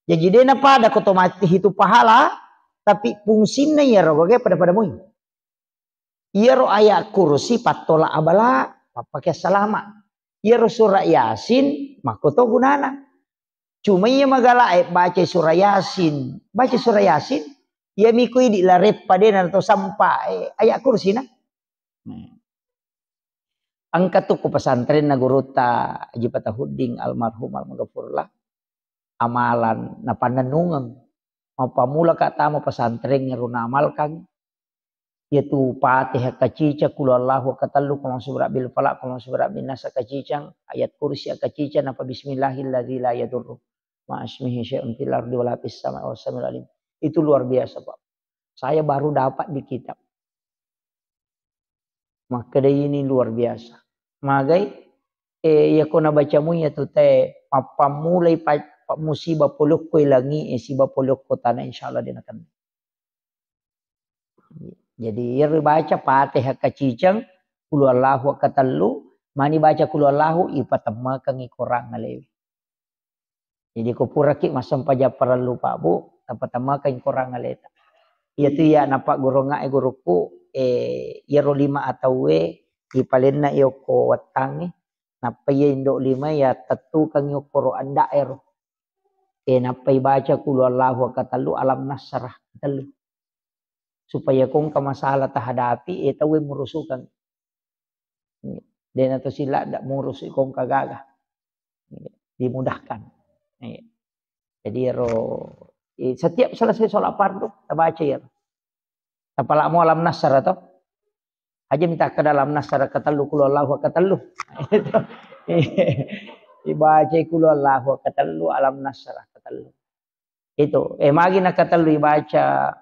jadi dena pada otomatis itu pahala tapi fungsinya ya roge pada mui iya ro ayat kursi patola abala pakai salama iya ro surah Yasin makoto gunana cuma iya magala baca surah Yasin iya mikui di larep padena atau sampai ayat kursi na angkat tuh pesantren na guru ta Haji Patahudin almarhum almaghfurlah amalan na pananungan mapamula ka tama pesantren nga runamalkan yaitu Fatihah kacica kulallahu katallu kama surah bil falaq kama surah bin nas kacicang ayat kursi kacicang apa bismillahilladzi la yadurru ma ismihi syai'un fil ardi wala fis samai was samiul alim. Itu luar biasa Pak. Saya baru dapat di kitab. Maka ini luar biasa. Magai ya kona bacamu ya tu teh apa mulai musibah polok ko ilangi sibah polok ko tanah insyaallah dia akan. Jadi ia baca Fatihah kacicang kul Allahu katallu mani baca kul Allahu ipatama kang ikorang ngalewi. Jadi ko puraki masam paja perlu Pak Bu tapatama kang ikorang ngaleta. Ia tu ya napak goronga guruku ya ro 5 atau ipalenna iyo ko watangi napay indo 5 ya tatu kang iyo koro anda ero napay baca kul Allahu katallu alam nasrah katallu supaya kung kamasalah tahadapi tawe murusukan dan atau sila dak murus kung kagagah dimudahkan jadi ro setiap selesai sholat fardu baca ya apalagi mau alam nasrah atau aja minta ke dalam nasara katallu kul Allahu katallu dibaca kul Allahu katallu alam nasara katallu itu magi nak katallu dibaca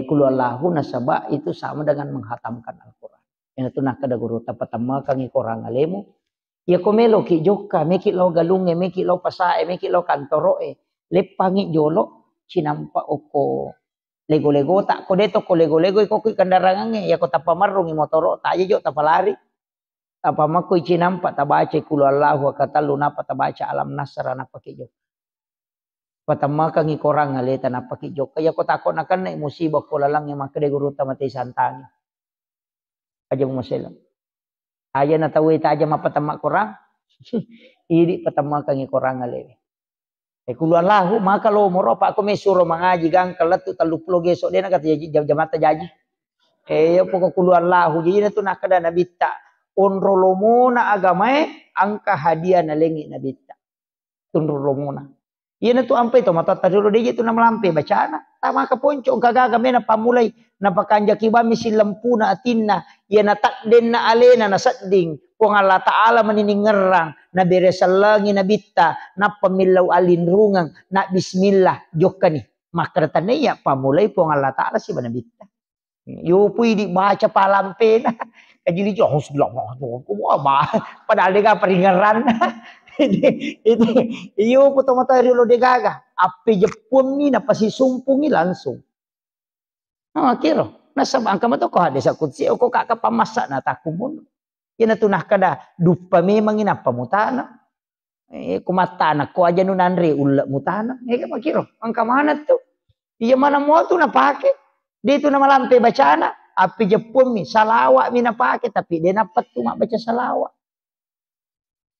kul Allahu nasaba itu sama dengan menghatamkan Al-Qur'an yang itu nak kada guru tapatama kang ikorang alemu ya komelo ki joka meki lo galunge meki lo pasae meki lo kantoroe lepangi jolo cinampa oko lego-lego tak ko deto ko lego-lego ko kendaraan ya ko tapamarrong motoro ta aja jo tapalari Apa mako ichi nampak tabaca kulallahu kata lu napa tabaca alam nasra napa kijo. Patama kangi korang ngaleta napa kijo. Kaya ko takon akan na musibah ko lalang yang makade guru tamati santangi. Aja mo sila. Aja na tawi ta aja mapatama korang. Idi patama kangi korang ngale. Kulallahu maka lo moro pa ako may suro mangaji gang kalat tu taluplo geso dia nak kata jamata jaji. Yo poko kulallahu jadi na tu nakada nabita onro lomona agamae angka hadiah na lengi nabita. Tunro lomona. Iya na tu ampe to mata taduro dia tu na melampe bacana. Tama ka ponco gagaga me na pamulai na pakanja kibami silampuna atinna iya na takden na alena na satding. Kung Allah Ta'ala maniningerang na beresalangi na bitta na pamilaw alinrungang na bismillah jokani makratan niya pamulay kung Allah Ta'ala si ba na bitta yu pwede baca palampe na kajili jo husblang ba padahal dia peringaran itu yu puto materi lo degaga api jepun ni na pasisumpungi langsung kiro nasa bangka mo to ko hadisa kutsi o ko kakapamasa na takumun. Yan tunah kada dupa memang ina pamutana. Kumatana ko aja nunanre ulla mutana. Makiro ang kamana tu. Iya mana mo tu napake. Dito na malampe bacana. Api Jepun mi salawa mi napake tapi dia napat tu mak baca salawa.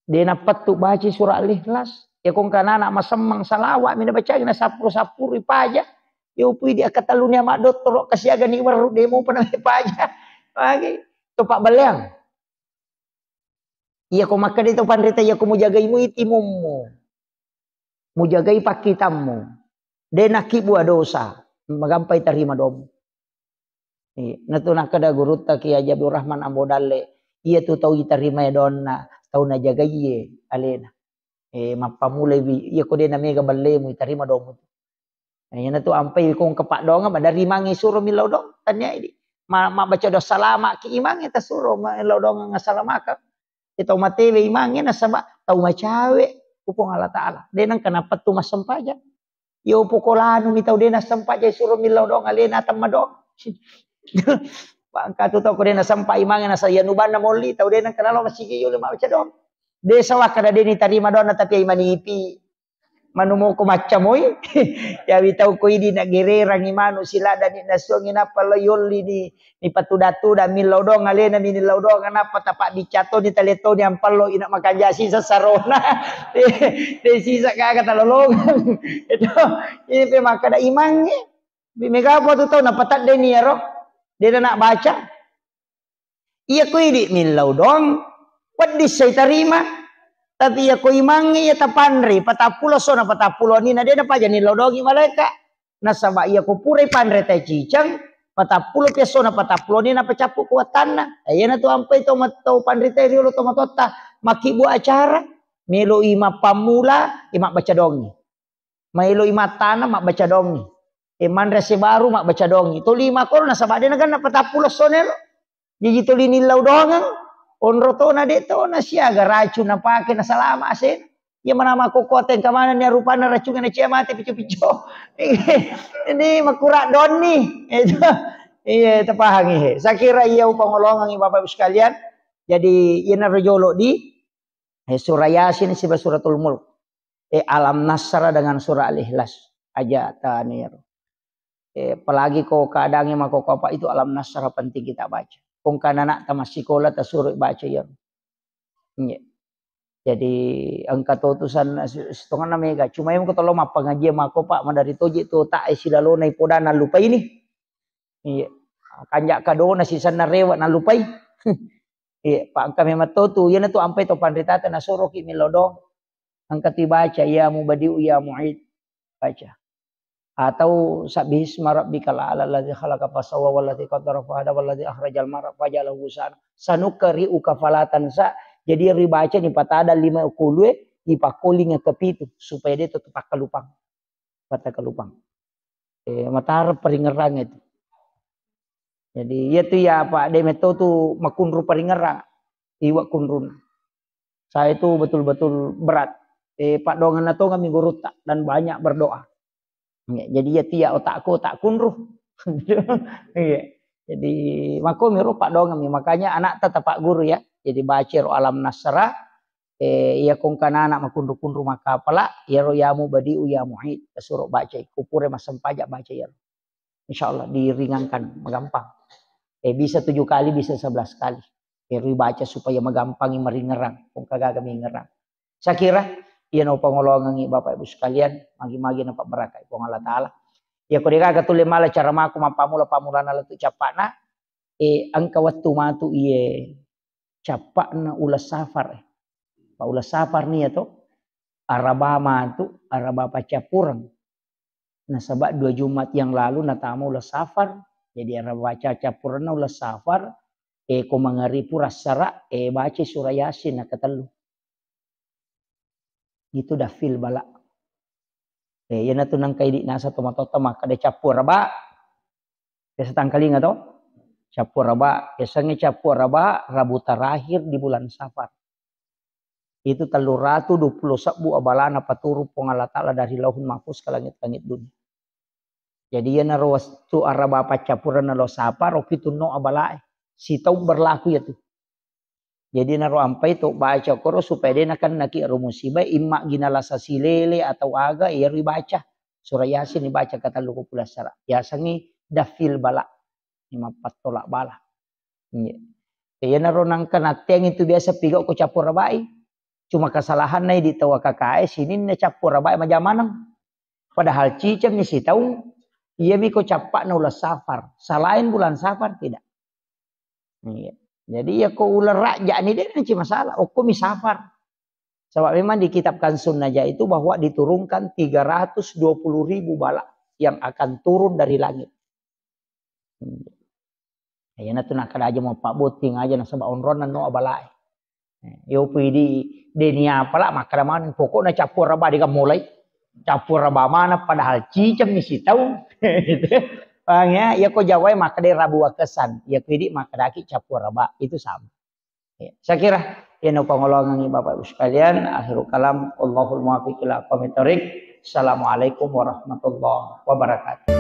Dia napat tu baca surah Al-Ikhlas. Ya kung kanana masemang salawa mi na baca na sapur-sapur ipaja. Ya upui dia katalunya mak doktor kasiaga ni waru demo pernah ipaja. Lagi tu Pak Beliang. Iya ko maka dito panrita iya ko mo jagay mo itimummo. Mo jagay pakitammo. De nakibua dosa. Magampay tarima dom. Natuna kada guruta ki Abdul Rahman Ambodale. Iya tu tau itarima donna. Tau na jagay alena. Mapamulay iya ko de na mega balle mo itarima dom. Yan na tu ampay kong kapak dong. Madarima ngi suro milaw dong. Tanya ini. Baca dosa salama ki imang ita suro. Milaw dong nga salamaka. Ito matewe imangin na sabak tau macawe upong Allah Ta'ala. Denang kenapa tu mas sempaja. Yo pukolanu mi tau dena sempaja suruh milau dong alena tamma dong. Bangka tu tau ko dena sempa imangin na sa yanuban na moli tau denang kenalo masige yo lima baca dong. Desa wakada deni tarima dong na tapi imanipi. Manumo ko macamoy. Ya bitau ko idi na gererang imanu sila dan ni nasong inapa loyoli ni patudatuda milau dong alena ni milau dong anapa tapak dicato ni taleto ni ampalo ina makajasi sa sarona. De sisa kaga talolong. Itu ini pe makada imang ni. Mega po tu tau na patat de ni ero. Dia nak baca. Iya ko idi milau dong. What this say tarima? Tapi ya ko imangi ya tapanri patapulo so na patapulo ni na dia na pa jani lodogi malaika nasaba iya ko purai panre tai cicang patapulo peso na patapulo ni na pacapu kuatanna ayana tu ampai to matau panri tai riolo to matota makibu acara melo ima pamula ima baca dongi melo ima tanah mak baca dongi manre se baru mak baca dongi to lima ko nasaba dia na kan na patapulo so nelo jadi to lini lodongang onro to na de to na siaga racun na pake na salama asin. Ya mana makokoten kamana ni rupana racun na cia mati picu-picu. Ini makurak don nih. Itu iya tepahangi he. Sakira iya pangolongan Bapak Ibu sekalian. Jadi ina rojolo di surah Yasin sibah suratul Mulk. Alam Nasra dengan surah Al-Ikhlas aja tanir. Apalagi kau keadaannya mako apa itu Alam Nasra penting kita baca. Kung kanana tamasikola tasuro baca yan. Jadi angka tutusan setengah na mega. Cuma yung katalo mapangaji mako pak mandari toji to ta isilalo na ipodana lupay ni. Iya. Kanya kado na sisan na rewa na lupay. Iya, pak kami matotu yan to ampay to pandritata na suro ki milodo. Angka tibaca ya mubadiu ya mu'id baca. Atau sabbihisma rabbikal a'la allazi khalaqa fasawwa wallazi qaddara fahada wallazi akhrajal mar'a fajalahu ghusan sanukri'uka fala tansa. Jadi ribaca ni patada 5 kulue di pakoling kepitu supaya dia tetap kalupang. Kata kalupang. Matar peringerang itu. Jadi itu ya Pak de meto tu makunru peringerang iwa kunrun. Saya itu betul-betul berat. Pak dongan na to kami guruta dan banyak berdoa. Jadi ya tia otakku tak kunruh. Jadi mako miru pak dong makanya anak tetap pak guru ya. Jadi baca ro alam nasra iya kong kanana makundu-kundu makapala ya ro yamu badiu ya muhid suruh baca kupure masam pajak baca ya. Insyaallah diringankan magampang. Bisa 7 kali bisa 11 kali. Ero baca supaya magampangi meringerang kung kagaga mingerang. Saya kira iya no pangolongan Bapak Ibu sekalian magi-magi na paberkah kung Allah taala. Ya ko dikaga tuli mala cara maku mapamula na latu capana angka waktu matu iye capana ulas safar. Pa ulas safar niya to araba matu araba pacapurang. Nah sebab 2 Jumat yang lalu natamu ulas safar jadi araba pacapurang ulas safar ko mangaripu rasara baca surah Yasin na katelu. Gitu dah fil bala. Yan na to nang kay di nasa tumatota maka de capur raba. Kaya tangkali nga to. Capur raba. Kesangnya capur raba Rabu terakhir di bulan Safar. Itu 320 sabu abalana paturu pong Allah Ta'ala dari lauhun mahfuz ke langit-langit dunia. Jadi yan na rawas tu araba pacapuran na lo Safar o kituno abalae. Sitaw berlaku ya tuh. Jadi naro ampai to baca koro supaya dia nakan naki rumusibay imma ginalasa silele atau aga iya baca surah Yasin dibaca kata luku pulasara. Ya sangi dafil bala lima patolak bala. Iya naro nangkan ateng itu biasa pigau ko capur rabai. Cuma kesalahan nai di tawa kakak sini na capur rabai majamanang. Padahal cicam ni si tahu iya mi ko capak na ulas Safar. Selain bulan Safar tidak. Iya. Jadi ya kau ular raja ini dia nanti masalah. Oku misafar. Sebab memang di kitab Kansun Najah itu bahwa diturunkan 320.000 bala yang akan turun dari langit. Ya na nak kada aja mau pak boting aja na sebab onronan no abalai. Yo di denia pala maka man pokoknya capur raba diga mulai. Capur raba mana padahal cicam ni si tahu. Ya, ya kau jawai maka dia rabu kesan, ya kedi maka daki capur raba itu sama. Ya, saya kira ya no pangolongan Bapak Ibu sekalian, akhirul kalam Allahul muwaffiq ila aqwamit thoriq. Assalamualaikum warahmatullahi wabarakatuh.